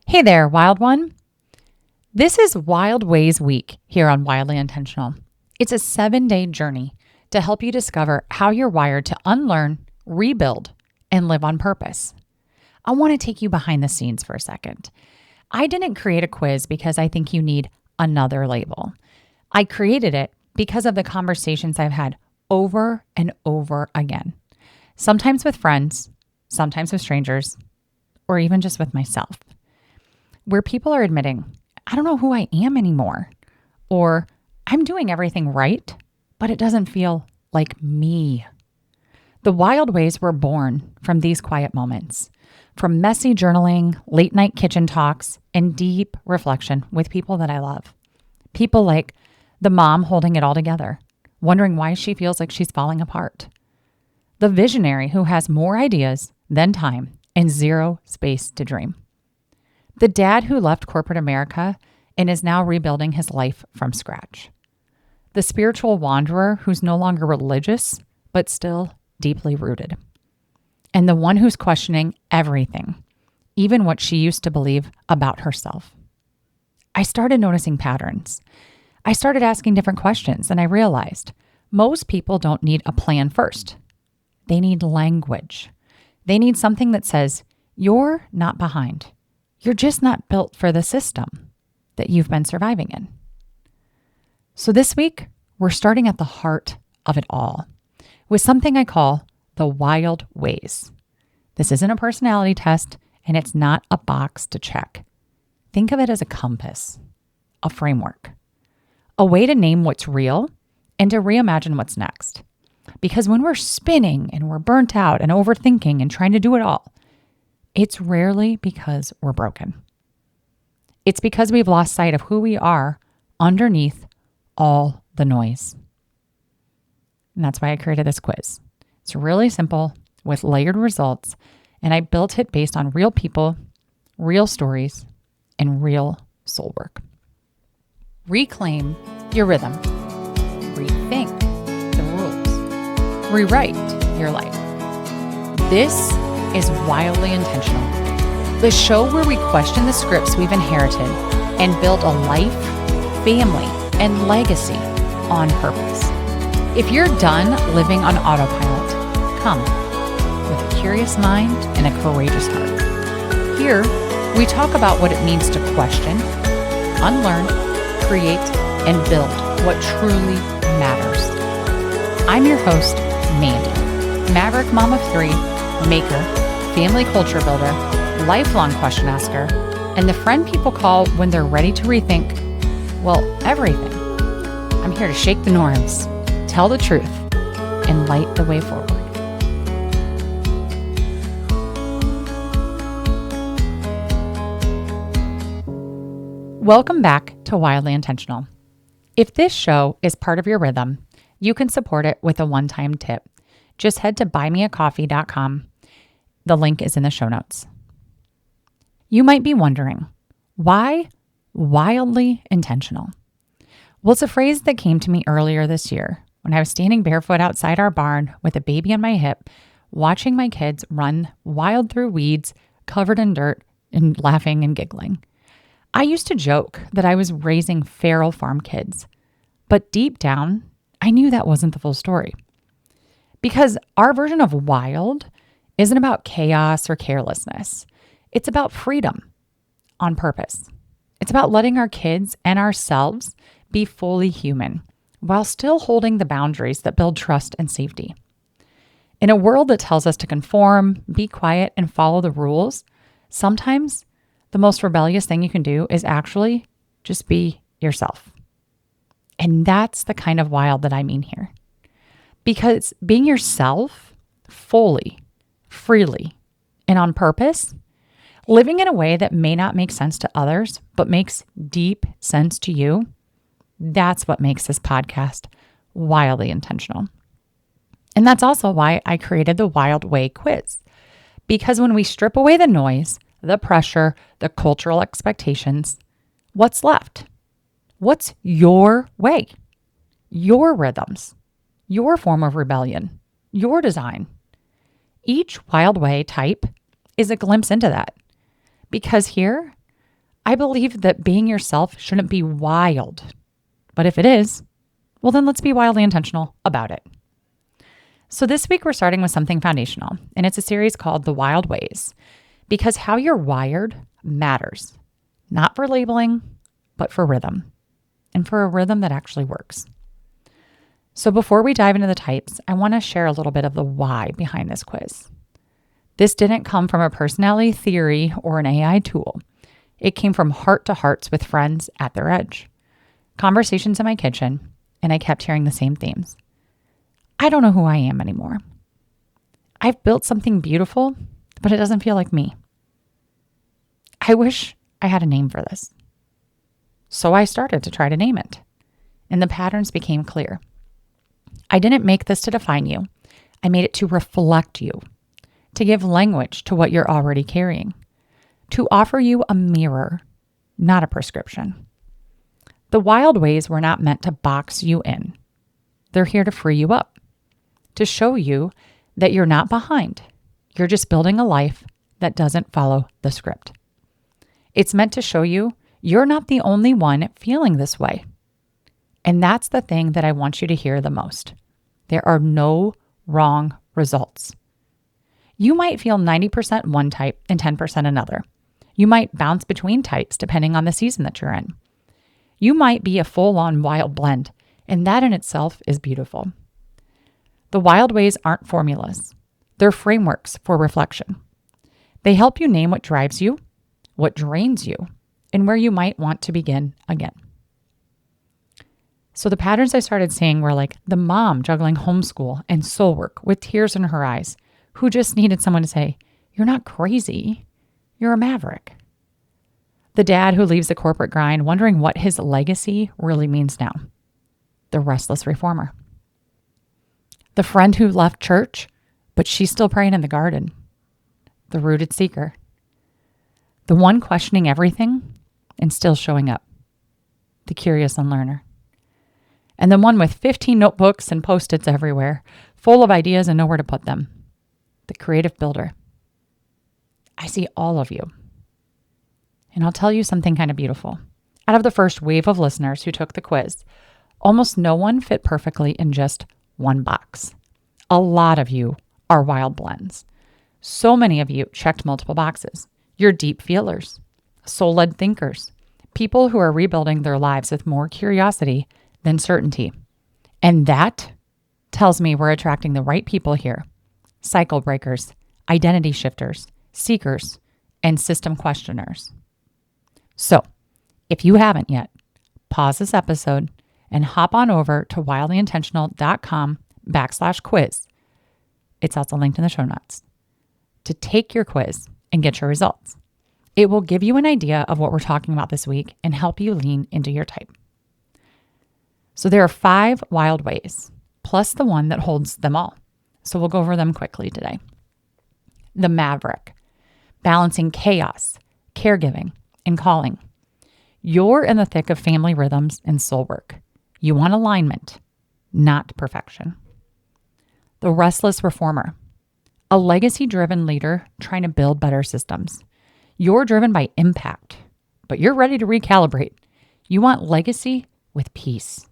Hey there, Wild One. This is Wild Ways Week here on Wildly Intentional. It's a 7-day journey to help you discover how you're wired to unlearn, rebuild, and live on purpose. I want to take you behind the scenes for a second. I didn't create a quiz because I think you need another label. I created it because of the conversations I've had over and over again, sometimes with friends, sometimes with strangers, or even just with myself, where people are admitting, I don't know who I am anymore, or I'm doing everything right, but it doesn't feel like me. The Wild Ways were born from these quiet moments, from messy journaling, late night kitchen talks, and deep reflection with people that I love. People like the mom holding it all together, wondering why she feels like she's falling apart. The visionary who has more ideas than time and zero space to dream. The dad who left corporate America and is now rebuilding his life from scratch. The spiritual wanderer who's no longer religious, but still deeply rooted. And the one who's questioning everything, even what she used to believe about herself. I started noticing patterns. I started asking different questions, and I realized most people don't need a plan first. They need language. They need something that says, you're not behind. You're just not built for the system that you've been surviving in. So this week, we're starting at the heart of it all with something I call the Wild Ways. This isn't a personality test, and it's not a box to check. Think of it as a compass, a framework, a way to name what's real and to reimagine what's next. Because when we're spinning and we're burnt out and overthinking and trying to do it all, it's rarely because we're broken. It's because we've lost sight of who we are underneath all the noise. And that's why I created this quiz. It's really simple with layered results, and I built it based on real people, real stories, and real soul work. Reclaim your rhythm. Rethink the rules. Rewrite your life. This is Wildly Intentional, the show where we question the scripts we've inherited and build a life, family, and legacy on purpose. If you're done living on autopilot, come with a curious mind and a courageous heart. Here, we talk about what it means to question, unlearn, create, and build what truly matters. I'm your host, Mandy, Maverick mom of 3, maker, family culture builder, lifelong question asker, and the friend people call when they're ready to rethink, well, everything. I'm here to shake the norms, tell the truth, and light the way forward. Welcome back to Wildly Intentional. If this show is part of your rhythm, you can support it with a one-time tip. Just head to buymeacoffee.com. The link is in the show notes. You might be wondering, why wildly intentional? Well, it's a phrase that came to me earlier this year when I was standing barefoot outside our barn with a baby on my hip, watching my kids run wild through weeds, covered in dirt, and laughing and giggling. I used to joke that I was raising feral farm kids, but deep down, I knew that wasn't the full story. Because our version of wild isn't about chaos or carelessness. It's about freedom on purpose. It's about letting our kids and ourselves be fully human while still holding the boundaries that build trust and safety. In a world that tells us to conform, be quiet, and follow the rules, sometimes the most rebellious thing you can do is actually just be yourself. And that's the kind of wild that I mean here. Because being yourself fully, freely, and on purpose, living in a way that may not make sense to others, but makes deep sense to you, that's what makes this podcast wildly intentional. And that's also why I created the Wild Way quiz. Because when we strip away the noise, the pressure, the cultural expectations, what's left? What's your way? Your rhythms, your form of rebellion, your design. Each Wild Way type is a glimpse into that. Because here, I believe that being yourself shouldn't be wild. But if it is, well, then let's be wildly intentional about it. So this week we're starting with something foundational, and it's a series called The Wild Ways, because how you're wired matters, not for labeling, but for rhythm, and for a rhythm that actually works. So before we dive into the types, I want to share a little bit of the why behind this quiz. This didn't come from a personality theory or an AI tool. It came from heart-to-hearts with friends at their edge, conversations in my kitchen, and I kept hearing the same themes. I don't know who I am anymore. I've built something beautiful, but it doesn't feel like me. I wish I had a name for this. So I started to try to name it, and the patterns became clear. I didn't make this to define you. I made it to reflect you, to give language to what you're already carrying, to offer you a mirror, not a prescription. The wild ways were not meant to box you in. They're here to free you up, to show you that you're not behind. You're just building a life that doesn't follow the script. It's meant to show you you're not the only one feeling this way. And that's the thing that I want you to hear the most. There are no wrong results. You might feel 90% one type and 10% another. You might bounce between types depending on the season that you're in. You might be a full-on wild blend, and that in itself is beautiful. The wild ways aren't formulas. They're frameworks for reflection. They help you name what drives you, what drains you, and where you might want to begin again. So the patterns I started seeing were like the mom juggling homeschool and soul work with tears in her eyes, who just needed someone to say, "You're not crazy, you're a maverick." The dad who leaves the corporate grind wondering what his legacy really means now. The restless reformer. The friend who left church, but she's still praying in the garden. The rooted seeker. The one questioning everything and still showing up. The curious unlearner. And the one with 15 notebooks and Post-its everywhere, full of ideas and nowhere to put them. The creative builder. I see all of you. And I'll tell you something kind of beautiful. Out of the first wave of listeners who took the quiz, almost no one fit perfectly in just one box. A lot of you are wild blends. So many of you checked multiple boxes. You're deep feelers, soul-led thinkers, people who are rebuilding their lives with more curiosity than certainty. And that tells me we're attracting the right people here. Cycle breakers, identity shifters, seekers, and system questioners. So, if you haven't yet, pause this episode and hop on over to wildlyintentional.com/quiz. It's also linked in the show notes to take your quiz and get your results. It will give you an idea of what we're talking about this week and help you lean into your type. So there are 5 wild ways, plus the one that holds them all. So we'll go over them quickly today. The Maverick, balancing chaos, caregiving, and calling. You're in the thick of family rhythms and soul work. You want alignment, not perfection. The Restless Reformer, a legacy-driven leader trying to build better systems. You're driven by impact, but you're ready to recalibrate. You want legacy with peace.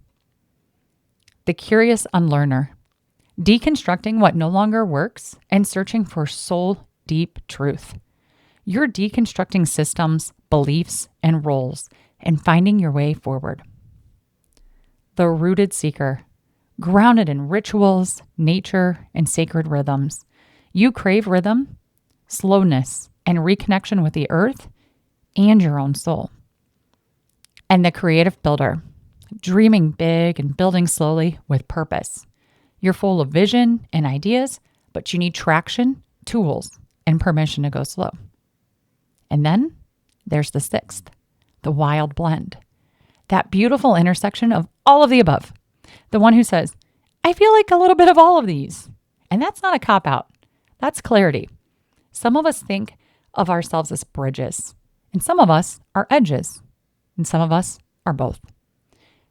The Curious Unlearner, deconstructing what no longer works and searching for soul-deep truth. You're deconstructing systems, beliefs, and roles and finding your way forward. The Rooted Seeker, grounded in rituals, nature, and sacred rhythms. You crave rhythm, slowness, and reconnection with the earth and your own soul. And the Creative Builder, dreaming big and building slowly with purpose. You're full of vision and ideas, but you need traction, tools, and permission to go slow. And then there's the 6th, the Wild Blend. That beautiful intersection of all of the above. The one who says, I feel like a little bit of all of these. And that's not a cop-out. That's clarity. Some of us think of ourselves as bridges, and some of us are edges, and some of us are both.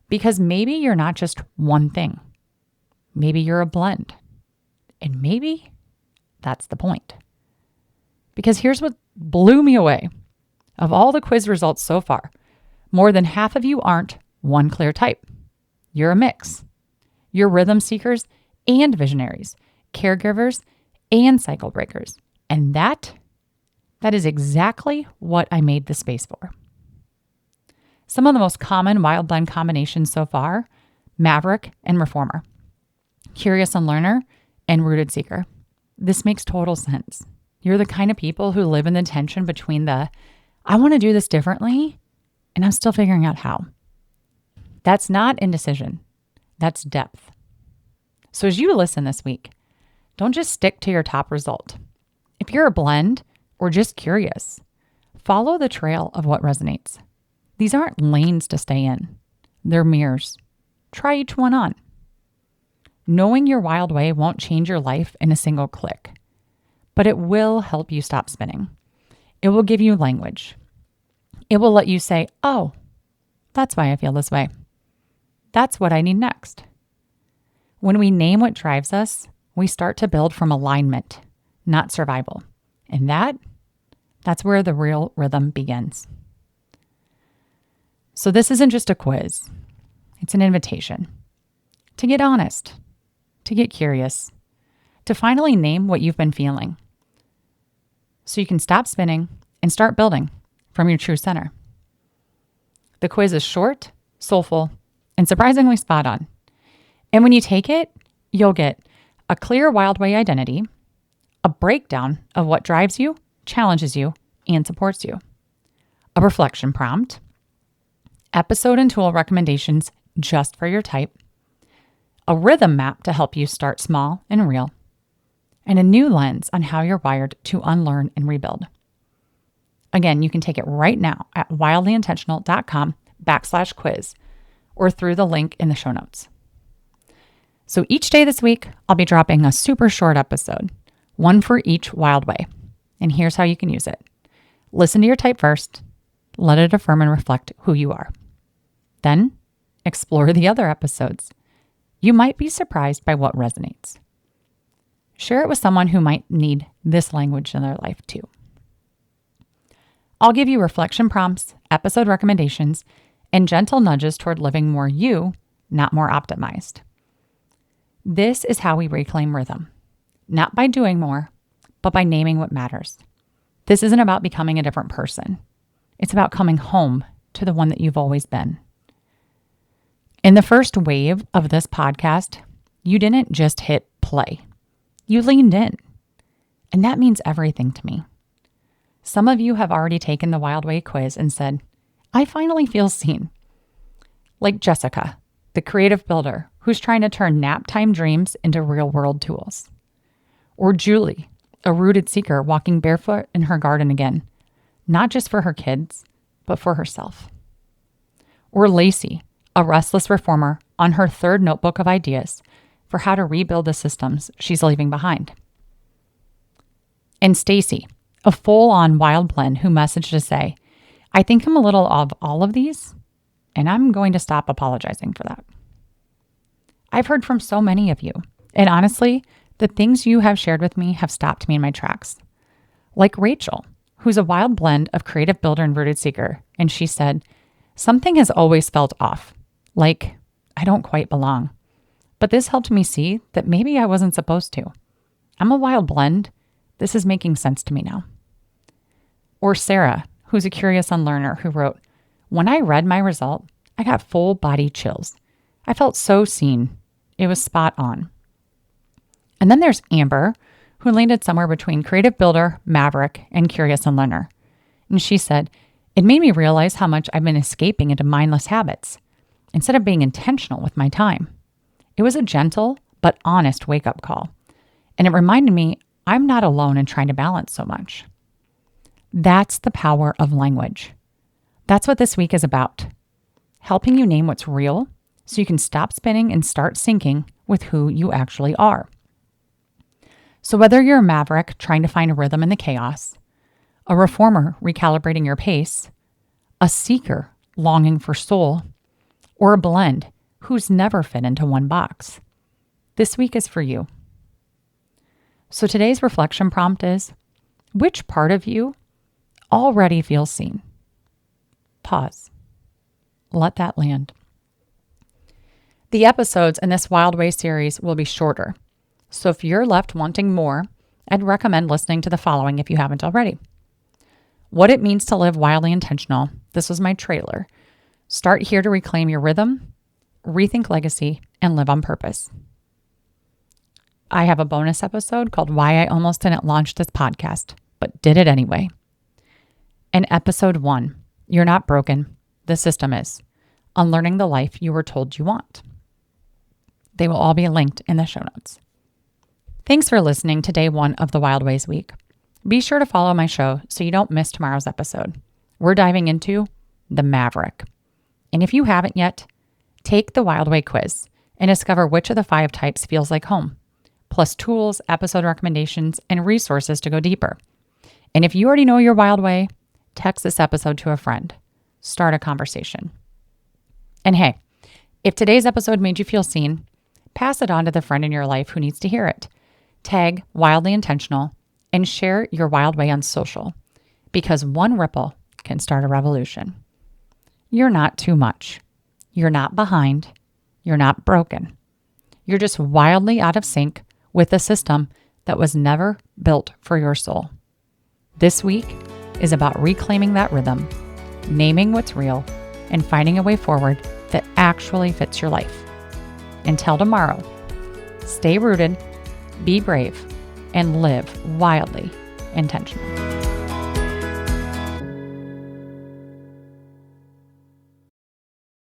Because maybe you're not just one thing. Maybe you're a blend. And maybe that's the point. Because here's what blew me away. Of all the quiz results so far, more than half of you aren't one clear type. You're a mix. You're rhythm seekers and visionaries, caregivers and cycle breakers. And that is exactly what I made the space for. Some of the most common wild blend combinations so far: Maverick and Reformer, Curious Unlearner and Rooted Seeker. This makes total sense. You're the kind of people who live in the tension between the, I want to do this differently, and I'm still figuring out how. That's not indecision. That's depth. So as you listen this week, don't just stick to your top result. If you're a blend or just curious, follow the trail of what resonates. These aren't lanes to stay in. They're mirrors. Try each one on. Knowing your wild way won't change your life in a single click, but it will help you stop spinning. It will give you language. It will let you say, oh, that's why I feel this way. That's what I need next. When we name what drives us, we start to build from alignment, not survival. And that's where the real rhythm begins. So this isn't just a quiz. It's an invitation to get honest, to get curious, to finally name what you've been feeling, so you can stop spinning and start building from your true center. The quiz is short, soulful, and surprisingly spot on. And when you take it, you'll get a clear wild way identity, a breakdown of what drives you, challenges you, and supports you, a reflection prompt, episode and tool recommendations just for your type, a rhythm map to help you start small and real, and a new lens on how you're wired to unlearn and rebuild. Again, you can take it right now at wildlyintentional.com/quiz or through the link in the show notes. So each day this week, I'll be dropping a super short episode, one for each wild way. And here's how you can use it. Listen to your type first. Let it affirm and reflect who you are. Then explore the other episodes. You might be surprised by what resonates. Share it with someone who might need this language in their life too. I'll give you reflection prompts, episode recommendations, and gentle nudges toward living more you, not more optimized. This is how we reclaim rhythm, not by doing more, but by naming what matters. This isn't about becoming a different person. It's about coming home to the one that you've always been. In the first wave of this podcast, you didn't just hit play. You leaned in. And that means everything to me. Some of you have already taken the Wild Way quiz and said, I finally feel seen. Like Jessica, the creative builder who's trying to turn nap time dreams into real world tools. Or Julie, a rooted seeker walking barefoot in her garden again, not just for her kids, but for herself. Or Lacey, a restless reformer on her third notebook of ideas for how to rebuild the systems she's leaving behind. And Stacy, a full-on wild blend who messaged to say, I think I'm a little of all of these, and I'm going to stop apologizing for that. I've heard from so many of you, and honestly, the things you have shared with me have stopped me in my tracks. Like Rachel, who's a wild blend of creative builder and rooted seeker, and she said, something has always felt off, like I don't quite belong. But this helped me see that maybe I wasn't supposed to. I'm a wild blend. This is making sense to me now. Or Sarah, who's a curious unlearner, who wrote, when I read my result, I got full body chills. I felt so seen. It was spot on. And then there's Amber, who landed somewhere between creative builder, Maverick, and curious unlearner. And she said, it made me realize how much I've been escaping into mindless habits instead of being intentional with my time. It was a gentle but honest wake-up call. And it reminded me I'm not alone in trying to balance so much. That's the power of language. That's what this week is about. Helping you name what's real so you can stop spinning and start syncing with who you actually are. So whether you're a maverick trying to find a rhythm in the chaos, a reformer recalibrating your pace, a seeker longing for soul, or a blend who's never fit into one box, this week is for you. So today's reflection prompt is, which part of you already feels seen. Pause. Let that land. The episodes in this Wild Way series will be shorter. So if you're left wanting more, I'd recommend listening to the following if you haven't already. What it means to live wildly intentional. This was my trailer. Start here to reclaim your rhythm, rethink legacy, and live on purpose. I have a bonus episode called Why I Almost Didn't Launch This Podcast, but did it anyway. And episode 1, You're Not Broken, the System Is. Unlearning the life you were told you want. They will all be linked in the show notes. Thanks for listening to day 1 of the Wild Ways Week. Be sure to follow my show so you don't miss tomorrow's episode. We're diving into the Maverick. And if you haven't yet, take the Wild Way quiz and discover which of the 5 types feels like home, plus tools, episode recommendations, and resources to go deeper. And if you already know your Wild Way, text this episode to a friend. Start a conversation. And hey, if today's episode made you feel seen, pass it on to the friend in your life who needs to hear it. Tag Wildly Intentional and share your Wild Way on social, because one ripple can start a revolution. You're not too much. You're not behind. You're not broken. You're just wildly out of sync with a system that was never built for your soul. This week is about reclaiming that rhythm, naming what's real, and finding a way forward that actually fits your life. Until tomorrow, stay rooted, be brave, and live wildly intentional.